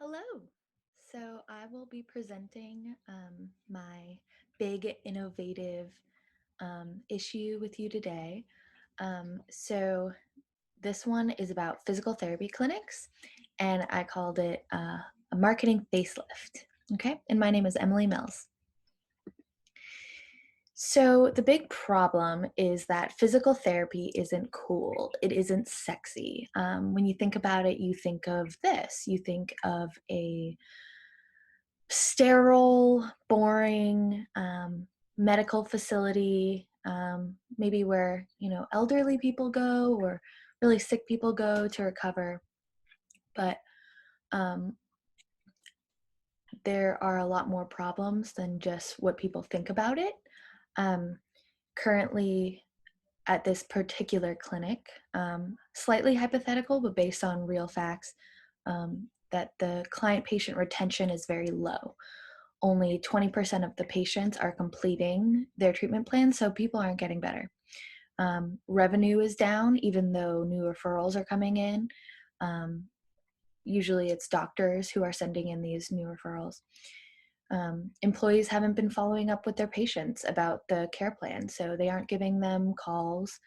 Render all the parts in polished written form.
Hello. So I will be presenting my big innovative issue with you today. So this one is about physical therapy clinics, and I called it a marketing facelift. Okay, and my name is Emily Mills. So, the big problem is that physical therapy isn't cool. It isn't sexy. When you think about it, you think of this. You think of a sterile, boring medical facility, maybe where elderly people go or really sick people go to recover. But um, there are a lot more problems than just what people think about it. Um, Currently, at this particular clinic, slightly hypothetical, but based on real facts, that the client patient retention is very low. Only 20% of the patients are completing their treatment plan, so people aren't getting better. Revenue is down, even though new referrals are coming in. Um, Usually it's doctors who are sending in these new referrals. Employees haven't been following up with their patients about the care plan, so they aren't giving them calls.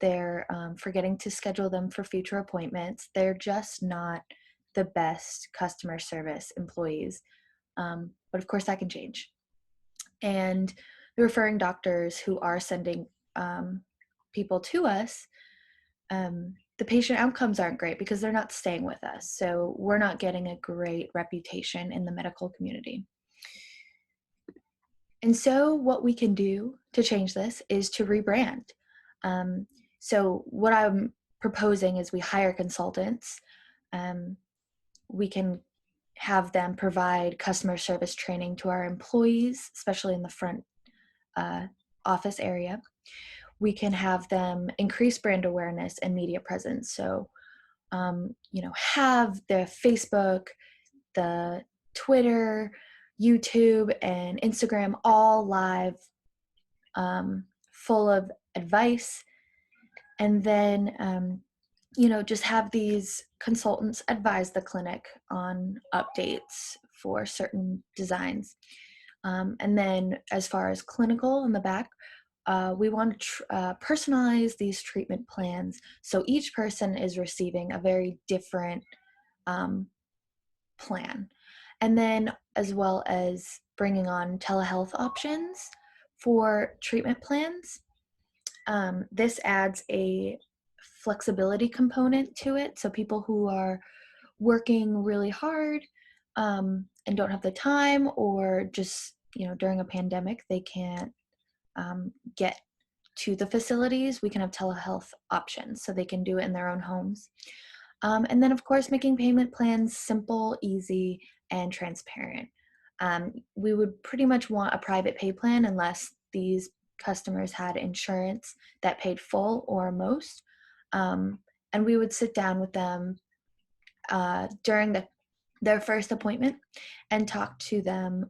They're forgetting to schedule them for future appointments. They're just not the best customer service employees. But of course, that can change. And the referring doctors who are sending people to us, the patient outcomes aren't great because they're not staying with us. So we're not getting a great reputation in the medical community. And so, what we can do to change this is to rebrand. Um, so, what I'm proposing is we hire consultants. Um, we can have them provide customer service training to our employees, especially in the front uh, office area. We can have them increase brand awareness and media presence. So, have the Facebook, the Twitter, YouTube, and Instagram all live, full of advice. And then, just have these consultants advise the clinic on updates for certain designs. And then, as far as clinical in the back, we want to personalize these treatment plans so each person is receiving a very different um, plan. And then, as well as bringing on telehealth options for treatment plans. This adds a flexibility component to it. So, people who are working really hard and don't have the time, or just, during a pandemic, they can't get to the facilities, we can have telehealth options so they can do it in their own homes. And then, of course, making payment plans simple, easy, and transparent. We would pretty much want a private pay plan unless these customers had insurance that paid full or most. Um, and we would sit down with them during their first appointment and talk to them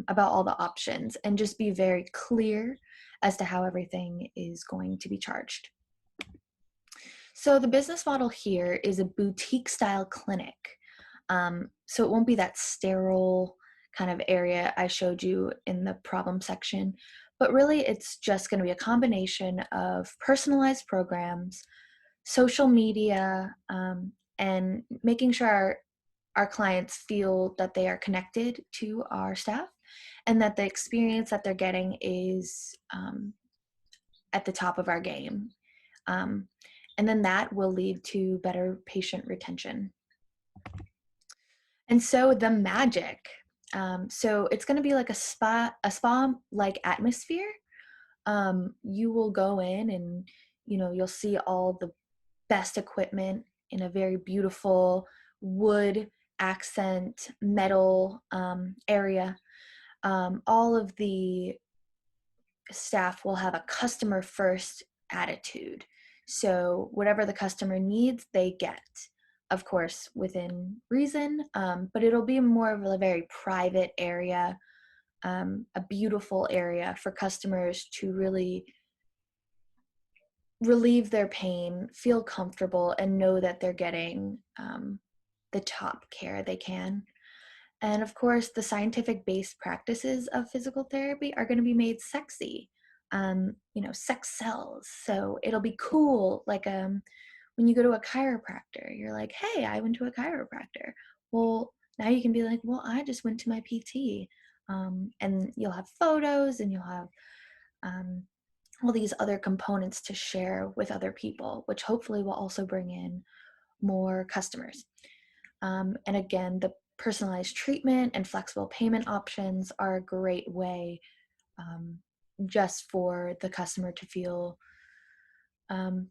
about all the options and just be very clear as to how everything is going to be charged. So the business model here is a boutique style clinic. So it won't be that sterile kind of area I showed you in the problem section, but really it's just going to be a combination of personalized programs, social media, and making sure our clients feel that they are connected to our staff and that the experience that they're getting is at the top of our game. Um, and then that will lead to better patient retention. And so the magic, so it's going to be like a spa like atmosphere. You will go in and you'll see all the best equipment in a very beautiful wood accent metal area. All of the staff will have a customer first attitude. So whatever the customer needs, they get, of course, within reason, but it'll be more of a very private area, a beautiful area for customers to really relieve their pain, feel comfortable, and know that they're getting the top care they can. And of course, the scientific based practices of physical therapy are going to be made sexy. Sex sells. So it'll be cool. Like when you go to a chiropractor, you're like, hey, I went to a chiropractor. Well, now you can be like, well, I just went to my PT. And you'll have photos and you'll have um, all these other components to share with other people, which hopefully will also bring in more customers. And again, the personalized treatment and flexible payment options are a great way um, just for the customer to feel um,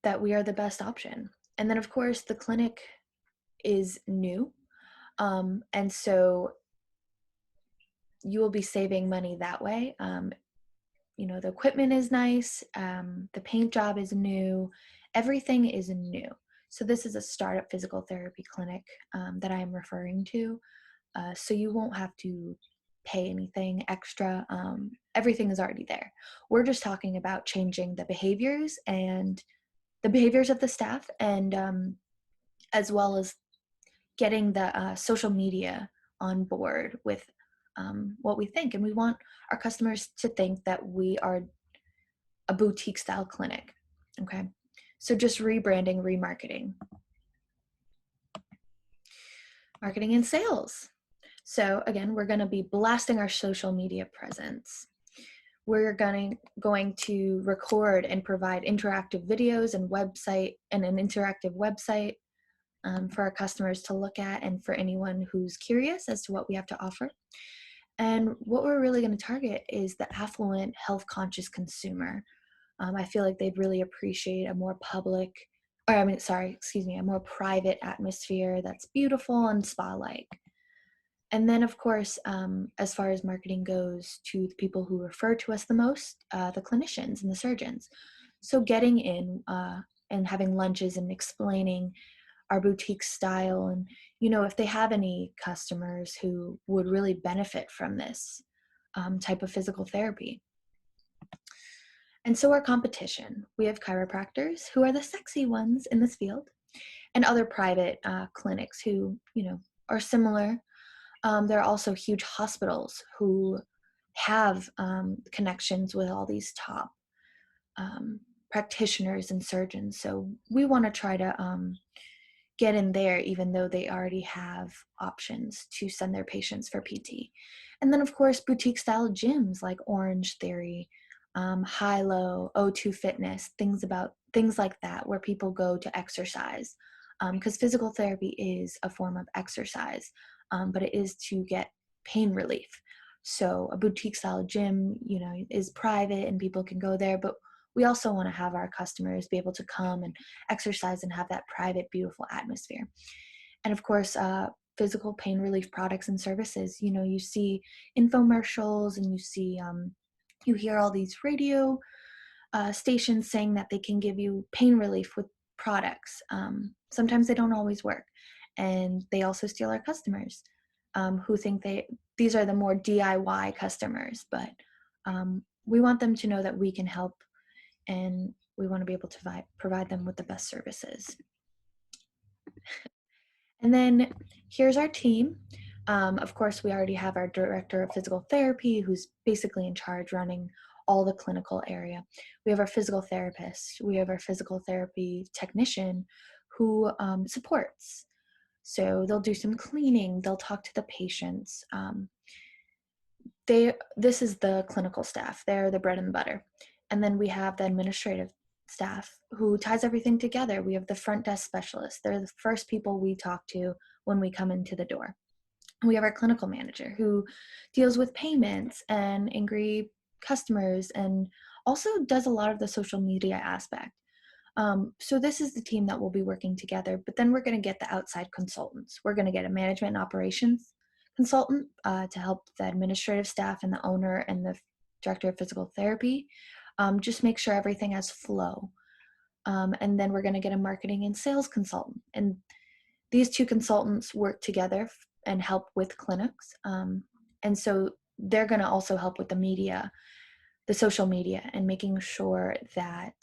that we are the best option. And then, of course, the clinic is new. And so you will be saving money that way. The equipment is nice, the paint job is new, everything is new. So this is a startup physical therapy clinic that I am referring to. So you won't have to pay anything extra. Everything is already there. We're just talking about changing the behaviors of the staff, and as well as getting the social media on board with what we think. And we want our customers to think that we are a boutique style clinic. Okay. So just rebranding, remarketing. Marketing and sales. So again, we're going to be blasting our social media presence. We're going to record and provide interactive videos and an interactive website for our customers to look at, and for anyone who's curious as to what we have to offer. And what we're really going to target is the affluent, health conscious consumer. I feel like they'd really appreciate a more a more private atmosphere that's beautiful and spa-like. And then, of course, as far as marketing goes, to the people who refer to us the most, the clinicians and the surgeons. So getting in and having lunches and explaining our boutique style, and if they have any customers who would really benefit from this type of physical therapy. And so our competition, we have chiropractors, who are the sexy ones in this field, and other private clinics who are similar. There are also huge hospitals who have connections with all these top practitioners and surgeons. So we want to try to get in there, even though they already have options to send their patients for PT. And then, of course, boutique style gyms like Orange Theory, Hilo, O2 Fitness, things like that, where people go to exercise. Because physical therapy is a form of exercise, but it is to get pain relief. So a boutique style gym, is private and people can go there, but we also want to have our customers be able to come and exercise and have that private, beautiful atmosphere. And of course, physical pain relief products and services. You see infomercials, and you hear all these radio stations saying that they can give you pain relief with products. Sometimes they don't always work, and they also steal our customers who think these are the more DIY customers. But we want them to know that we can help, and we want to be able to provide them with the best services. And then here's our team. Of course, we already have our director of physical therapy, who's basically in charge running all the clinical area. We have our physical therapist. We have our physical therapy technician who supports. So they'll do some cleaning. They'll talk to the patients. This is the clinical staff. They're the bread and butter. And then we have the administrative staff who ties everything together. We have the front desk specialists. They're the first people we talk to when we come into the door. We have our clinical manager who deals with payments and angry customers, and also does a lot of the social media aspect. So this is the team that will be working together, but then we're going to get the outside consultants. We're going to get a management and operations consultant to help the administrative staff and the owner and the director of physical therapy just make sure everything has flow. And then we're going to get a marketing and sales consultant. And these two consultants work together and help with clinics. And so they're going to also help with the media, the social media, and making sure that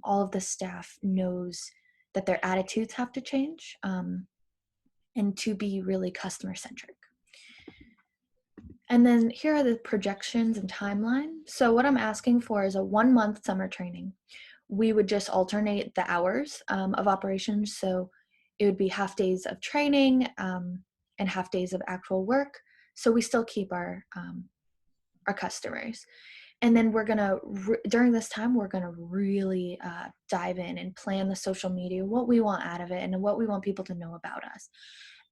all of the staff knows that their attitudes have to change and to be really customer centric. And then here are the projections and timeline. So what I'm asking for is a 1 month summer training. We would just alternate the hours of operations. So it would be half days of training and half days of actual work. So we still keep our customers. And then we're gonna during this time we're gonna really dive in and plan the social media, what we want out of it, and what we want people to know about us.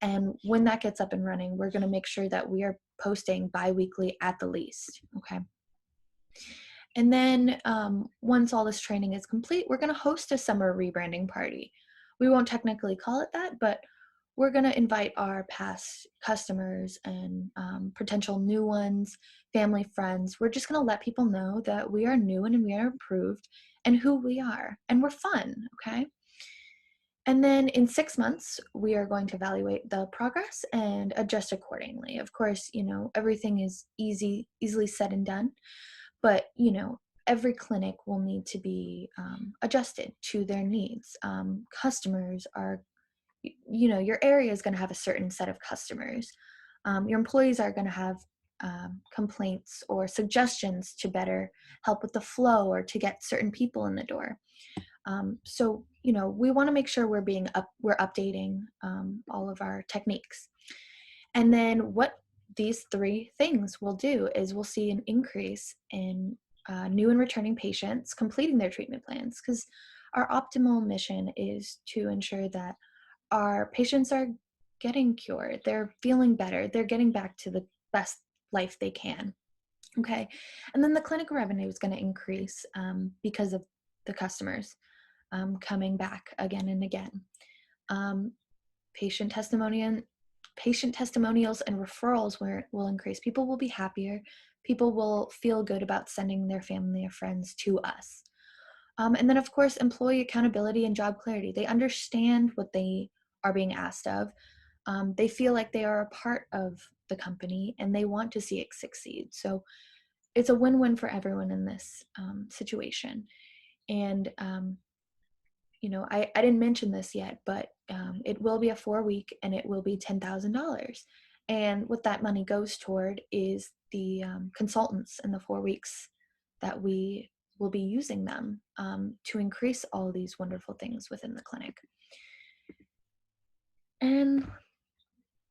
And when that gets up and running, we're gonna make sure that we are posting bi-weekly at the least. Okay. And then once all this training is complete, we're going to host a summer rebranding party. We won't technically call it that, but we're going to invite our past customers and potential new ones, family, friends. We're just going to let people know that we are new and we are improved and who we are. And we're fun, okay? And then in 6 months, we are going to evaluate the progress and adjust accordingly. Of course, everything is easily said and done, but every clinic will need to be adjusted to their needs. Customers are, your area is going to have a certain set of customers. Your employees are going to have complaints or suggestions to better help with the flow or to get certain people in the door. So we want to make sure we're updating all of our techniques. And then what these three things will do is we'll see an increase in new and returning patients completing their treatment plans, because our optimal mission is to ensure that our patients are getting cured, they're feeling better, they're getting back to the best life they can. Okay. And then the clinic revenue is going to increase because of the customers coming back again and again. Um, patient testimonial patient testimonials and referrals will increase. People will be happier. People will feel good about sending their family or friends to us. And then, of course, employee accountability and job clarity. They understand what they are being asked of. They feel like they are a part of the company and they want to see it succeed. So it's a win-win for everyone in this situation. And I didn't mention this yet, but it will be a 4-week and it will be $10,000. And what that money goes toward is the consultants in the 4 weeks that we will be using them to increase all these wonderful things within the clinic. And,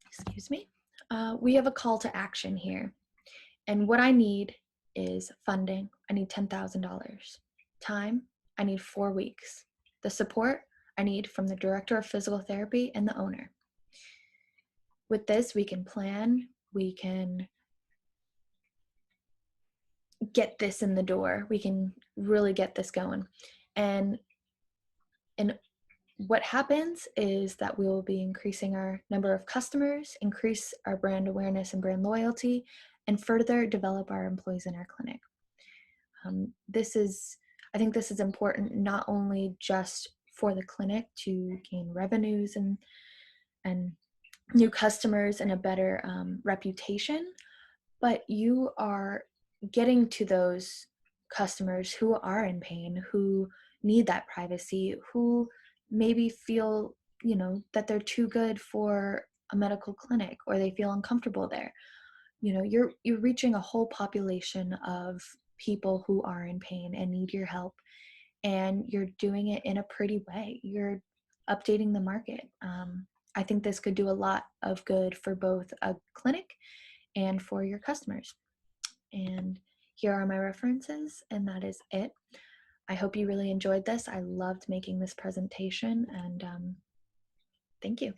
excuse me, we have a call to action here. And what I need is funding. I need $10,000. Time, I need 4 weeks. The support I need from the director of physical therapy and the owner. With this, we can plan, we can get this in the door, we can really get this going. And what happens is that we will be increasing our number of customers, increase our brand awareness and brand loyalty, and further develop our employees in our clinic. I think this is important not only just for the clinic to gain revenues and new customers and a better reputation, but you are getting to those customers who are in pain, who need that privacy, who maybe feel, that they're too good for a medical clinic or they feel uncomfortable there. You're reaching a whole population of people who are in pain and need your help, and you're doing it in a pretty way. You're updating the market. I think this could do a lot of good for both a clinic and for your customers. And here are my references, and that is it. I hope you really enjoyed this. I loved making this presentation, and thank you.